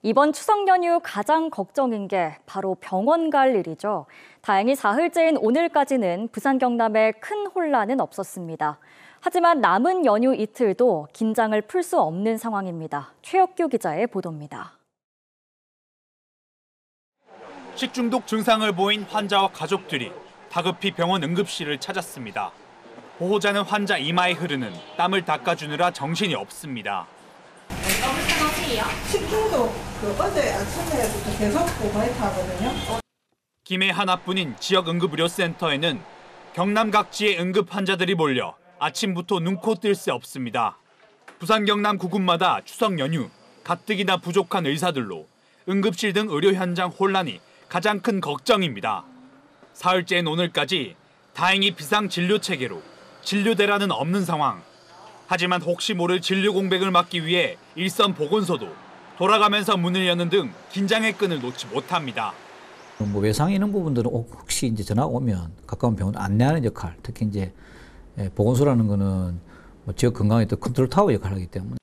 이번 추석 연휴 가장 걱정인 게 바로 병원 갈 일이죠. 다행히 사흘째인 오늘까지는 부산 경남에 큰 혼란은 없었습니다. 하지만 남은 연휴 이틀도 긴장을 풀 수 없는 상황입니다. 최혁규 기자의 보도입니다. 식중독 증상을 보인 환자와 가족들이 다급히 병원 응급실을 찾았습니다. 보호자는 환자 이마에 흐르는 땀을 닦아주느라 정신이 없습니다. 식중독 어제 아침에부터 계속 고바이트하거든요. 김해 하나뿐인 지역 응급의료센터에는 경남 각지의 응급 환자들이 몰려 아침부터 눈코 뜰 새 없습니다. 부산 경남 구군마다 추석 연휴 가뜩이나 부족한 의사들로 응급실 등 의료 현장 혼란이 가장 큰 걱정입니다. 사흘째인 오늘까지 다행히 비상 진료 체계로 진료 대란은 없는 상황. 하지만 혹시 모를 진료 공백을 막기 위해 일선 보건소도 돌아가면서 문을 여는 등 긴장의 끈을 놓지 못합니다. 외상이 있는 부분들은 혹시 이제 전화가 오면 가까운 병원 안내하는 역할, 특히 이제 보건소라는 거는 지역 건강에 또 컨트롤 타워 역할을 하기 때문에.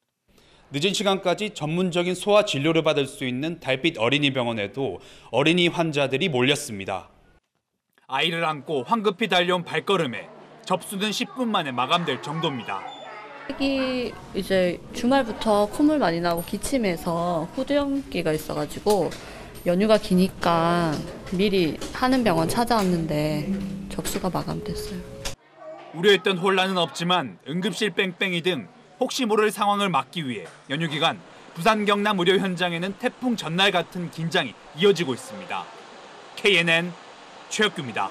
늦은 시간까지 전문적인 소아 진료를 받을 수 있는 달빛 어린이병원에도 어린이 환자들이 몰렸습니다. 아이를 안고 황급히 달려온 발걸음에 접수는 10분 만에 마감될 정도입니다. 애기 이제 주말부터 콧물 많이 나고 기침해서 후두염기가 있어가지고 연휴가 기니까 미리 하는 병원 찾아왔는데 접수가 마감됐어요. 우려했던 혼란은 없지만 응급실 뺑뺑이 등 혹시 모를 상황을 막기 위해 연휴 기간 부산 경남 의료 현장에는 태풍 전날 같은 긴장이 이어지고 있습니다. KNN 최혁규입니다.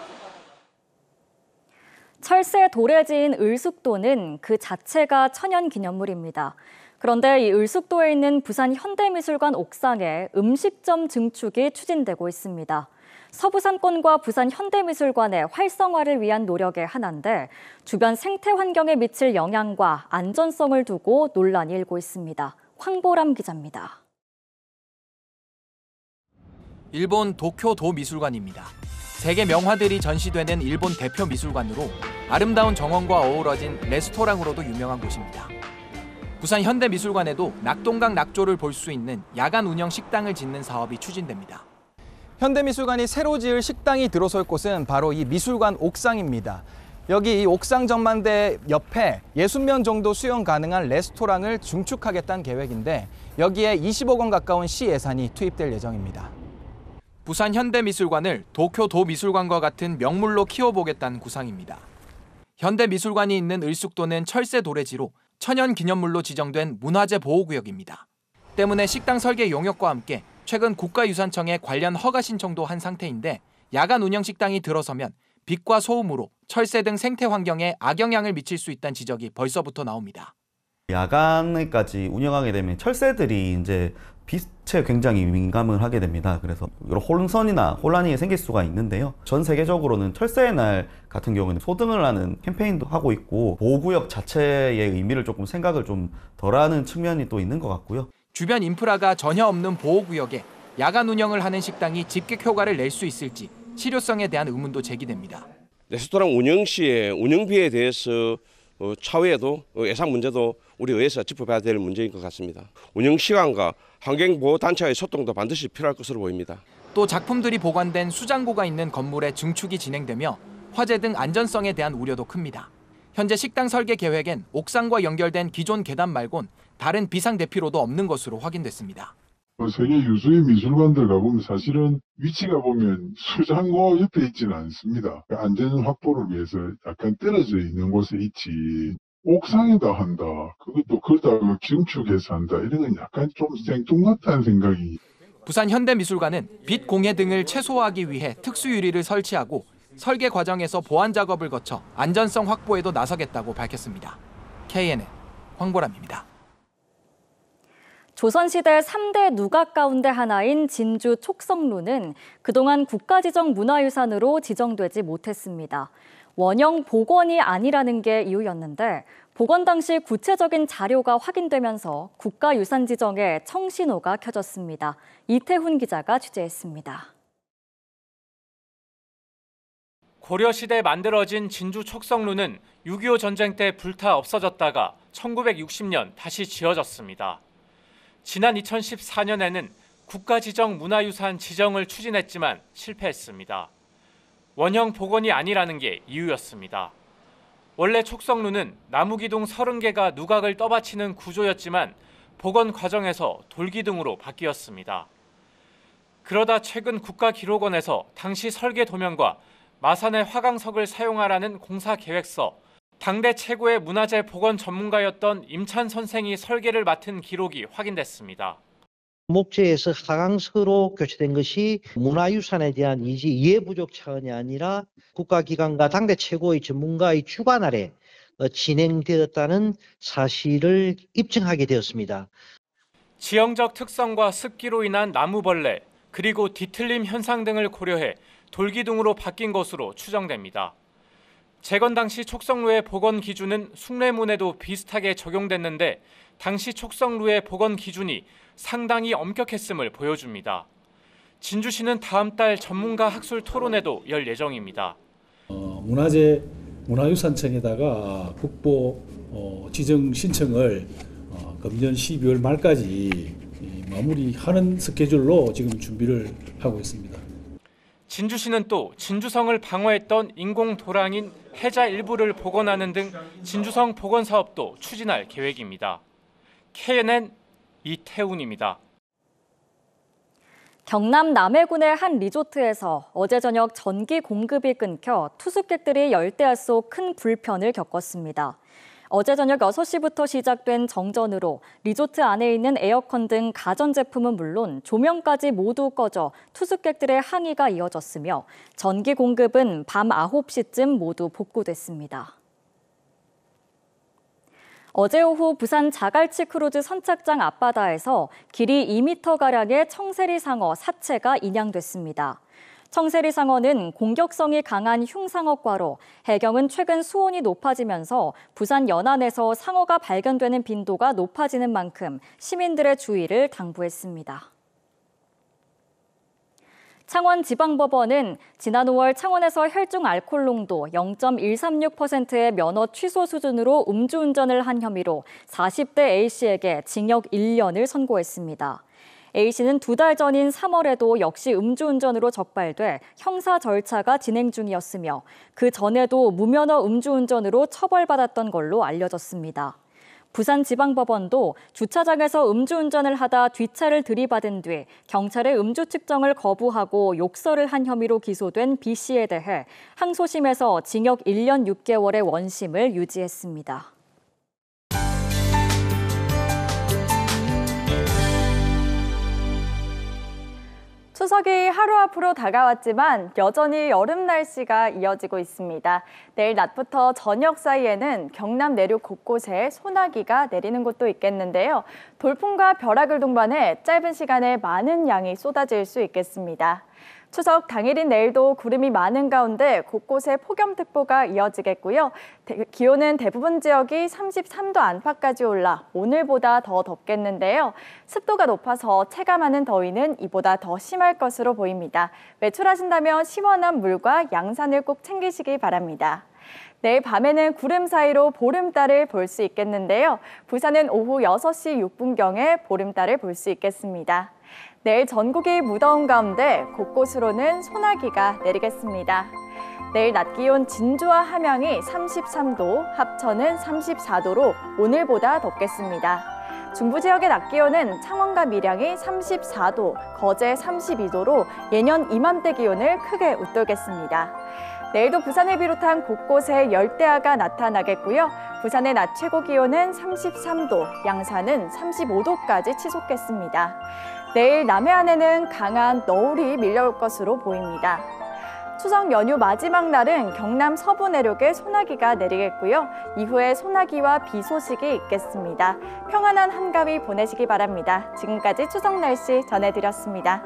철새 돌에 지은 을숙도는 그 자체가 천연기념물입니다. 그런데 이 을숙도에 있는 부산 현대미술관 옥상에 음식점 증축이 추진되고 있습니다. 서부산권과 부산 현대미술관의 활성화를 위한 노력의 하나인데 주변 생태 환경에 미칠 영향과 안전성을 두고 논란이 일고 있습니다. 황보람 기자입니다. 일본 도쿄도 미술관입니다. 세계 명화들이 전시되는 일본 대표 미술관으로 아름다운 정원과 어우러진 레스토랑으로도 유명한 곳입니다. 부산 현대미술관에도 낙동강 낙조를 볼 수 있는 야간 운영 식당을 짓는 사업이 추진됩니다. 현대미술관이 새로 지을 식당이 들어설 곳은 바로 이 미술관 옥상입니다. 여기 이 옥상 전망대 옆에 60명 정도 수용 가능한 레스토랑을 증축하겠다는 계획인데 여기에 20억 원 가까운 시 예산이 투입될 예정입니다. 부산 현대미술관을 도쿄도 미술관과 같은 명물로 키워보겠다는 구상입니다. 현대미술관이 있는 을숙도는 철새 도래지로 천연기념물로 지정된 문화재 보호구역입니다. 때문에 식당 설계 용역과 함께 최근 국가유산청에 관련 허가 신청도 한 상태인데 야간 운영 식당이 들어서면 빛과 소음으로 철새 등 생태 환경에 악영향을 미칠 수 있다는 지적이 벌써부터 나옵니다. 야간에까지 운영하게 되면 철새들이 이제 빛에 굉장히 민감을 하게 됩니다. 그래서 이런 혼선이나 혼란이 생길 수가 있는데요. 전 세계적으로는 철새의 날 같은 경우는 소등을 하는 캠페인도 하고 있고 보호구역 자체의 의미를 조금 생각을 좀 덜하는 측면이 또 있는 것 같고요. 주변 인프라가 전혀 없는 보호구역에 야간 운영을 하는 식당이 집객 효과를 낼 수 있을지 실효성에 대한 의문도 제기됩니다. 레스토랑 운영 시에 운영비에 대해서 차후에도 예산 문제도 우리 의회에서 짚어봐야 될 문제인 것 같습니다. 운영 시간과 환경보호단체의 소통도 반드시 필요할 것으로 보입니다. 또 작품들이 보관된 수장고가 있는 건물의 증축이 진행되며 화재 등 안전성에 대한 우려도 큽니다. 현재 식당 설계 계획엔 옥상과 연결된 기존 계단 말곤 다른 비상 대피로도 없는 것으로 확인됐습니다. 세계 유수의 미술관들 가보면 사실은 위치가 보면 수장고 옆에 있지는 않습니다. 안전 확보를 위해서 약간 떨어져 있는 곳에 있지. 옥상에다 한다. 그것도 그러다가 증축해서 한다. 이런 건 약간 좀 생뚱맞다는 생각이. 부산 현대미술관은 빛 공해 등을 최소화하기 위해 특수 유리를 설치하고 설계 과정에서 보안 작업을 거쳐 안전성 확보에도 나서겠다고 밝혔습니다. KNN 황보람입니다. 조선시대 3대 누각 가운데 하나인 진주 촉성루는 그동안 국가지정 문화유산으로 지정되지 못했습니다. 원형 복원이 아니라는 게 이유였는데 복원 당시 구체적인 자료가 확인되면서 국가유산 지정에 청신호가 켜졌습니다. 이태훈 기자가 취재했습니다. 고려시대에 만들어진 진주 촉성루는 6.25 전쟁 때 불타 없어졌다가 1960년 다시 지어졌습니다. 지난 2014년에는 국가지정 문화유산 지정을 추진했지만 실패했습니다. 원형 복원이 아니라는 게 이유였습니다. 원래 촉성루는 나무기둥 30개가 누각을 떠받치는 구조였지만 복원 과정에서 돌기둥으로 바뀌었습니다. 그러다 최근 국가기록원에서 당시 설계 도면과 마산의 화강석을 사용하라는 공사 계획서, 당대 최고의 문화재 복원 전문가였던 임찬 선생이 설계를 맡은 기록이 확인됐습니다. 목재에서 화강석으로 교체된 것이 문화유산에 대한 이해 부족 차원이 아니라 국가기관과 당대 최고의 전문가의 주관 아래 진행되었다는 사실을 입증하게 되었습니다. 지형적 특성과 습기로 인한 나무벌레, 그리고 뒤틀림 현상 등을 고려해 돌기둥으로 바뀐 것으로 추정됩니다. 재건 당시 촉성루의 복원 기준은 숭례문에도 비슷하게 적용됐는데 당시 촉성루의 복원 기준이 상당히 엄격했음을 보여줍니다. 진주시는 다음 달 전문가 학술 토론회도 열 예정입니다. 문화유산청에다가 국보 지정 신청을 금년 12월 말까지 마무리하는 스케줄로 지금 준비를 하고 있습니다. 진주시는 또 진주성을 방어했던 인공 도랑인 해자 일부를 복원하는 등 진주성 복원 사업도 추진할 계획입니다. KNN 이태훈입니다. 경남 남해군의 한 리조트에서 어제 저녁 전기 공급이 끊겨 투숙객들이 열대야 속 큰 불편을 겪었습니다. 어제 저녁 6시부터 시작된 정전으로 리조트 안에 있는 에어컨 등 가전제품은 물론 조명까지 모두 꺼져 투숙객들의 항의가 이어졌으며 전기 공급은 밤 9시쯤 모두 복구됐습니다. 어제 오후 부산 자갈치 크루즈 선착장 앞바다에서 길이 2m가량의 청세리상어 사체가 인양됐습니다. 청세리상어는 공격성이 강한 흉상어과로 해경은 최근 수온이 높아지면서 부산 연안에서 상어가 발견되는 빈도가 높아지는 만큼 시민들의 주의를 당부했습니다. 창원지방법원은 지난 5월 창원에서 혈중 알코올 농도 0.136%의 면허 취소 수준으로 음주운전을 한 혐의로 40대 A씨에게 징역 1년을 선고했습니다. A씨는 2달 전인 3월에도 역시 음주운전으로 적발돼 형사 절차가 진행 중이었으며 그 전에도 무면허 음주운전으로 처벌받았던 걸로 알려졌습니다. 부산지방법원도 주차장에서 음주운전을 하다 뒷차를 들이받은 뒤 경찰의 음주 측정을 거부하고 욕설을 한 혐의로 기소된 B씨에 대해 항소심에서 징역 1년 6개월의 원심을 유지했습니다. 추석이 하루 앞으로 다가왔지만 여전히 여름 날씨가 이어지고 있습니다. 내일 낮부터 저녁 사이에는 경남 내륙 곳곳에 소나기가 내리는 곳도 있겠는데요. 돌풍과 벼락을 동반해 짧은 시간에 많은 양이 쏟아질 수 있겠습니다. 추석 당일인 내일도 구름이 많은 가운데 곳곳에 폭염특보가 이어지겠고요. 기온은 대부분 지역이 33도 안팎까지 올라 오늘보다 더 덥겠는데요. 습도가 높아서 체감하는 더위는 이보다 더 심할 것으로 보입니다. 외출하신다면 시원한 물과 양산을 꼭 챙기시기 바랍니다. 내일 밤에는 구름 사이로 보름달을 볼 수 있겠는데요. 부산은 오후 6시 6분경에 보름달을 볼 수 있겠습니다. 내일 전국이 무더운 가운데 곳곳으로는 소나기가 내리겠습니다. 내일 낮 기온 진주와 함양이 33도, 합천은 34도로 오늘보다 덥겠습니다. 중부 지역의 낮 기온은 창원과 밀양이 34도, 거제 32도로 예년 이맘때 기온을 크게 웃돌겠습니다. 내일도 부산을 비롯한 곳곳에 열대야가 나타나겠고요. 부산의 낮 최고 기온은 33도, 양산은 35도까지 치솟겠습니다. 내일 남해안에는 강한 너울이 밀려올 것으로 보입니다. 추석 연휴 마지막 날은 경남 서부 내륙에 소나기가 내리겠고요. 이후에 소나기와 비 소식이 있겠습니다. 평안한 한가위 보내시기 바랍니다. 지금까지 추석 날씨 전해드렸습니다.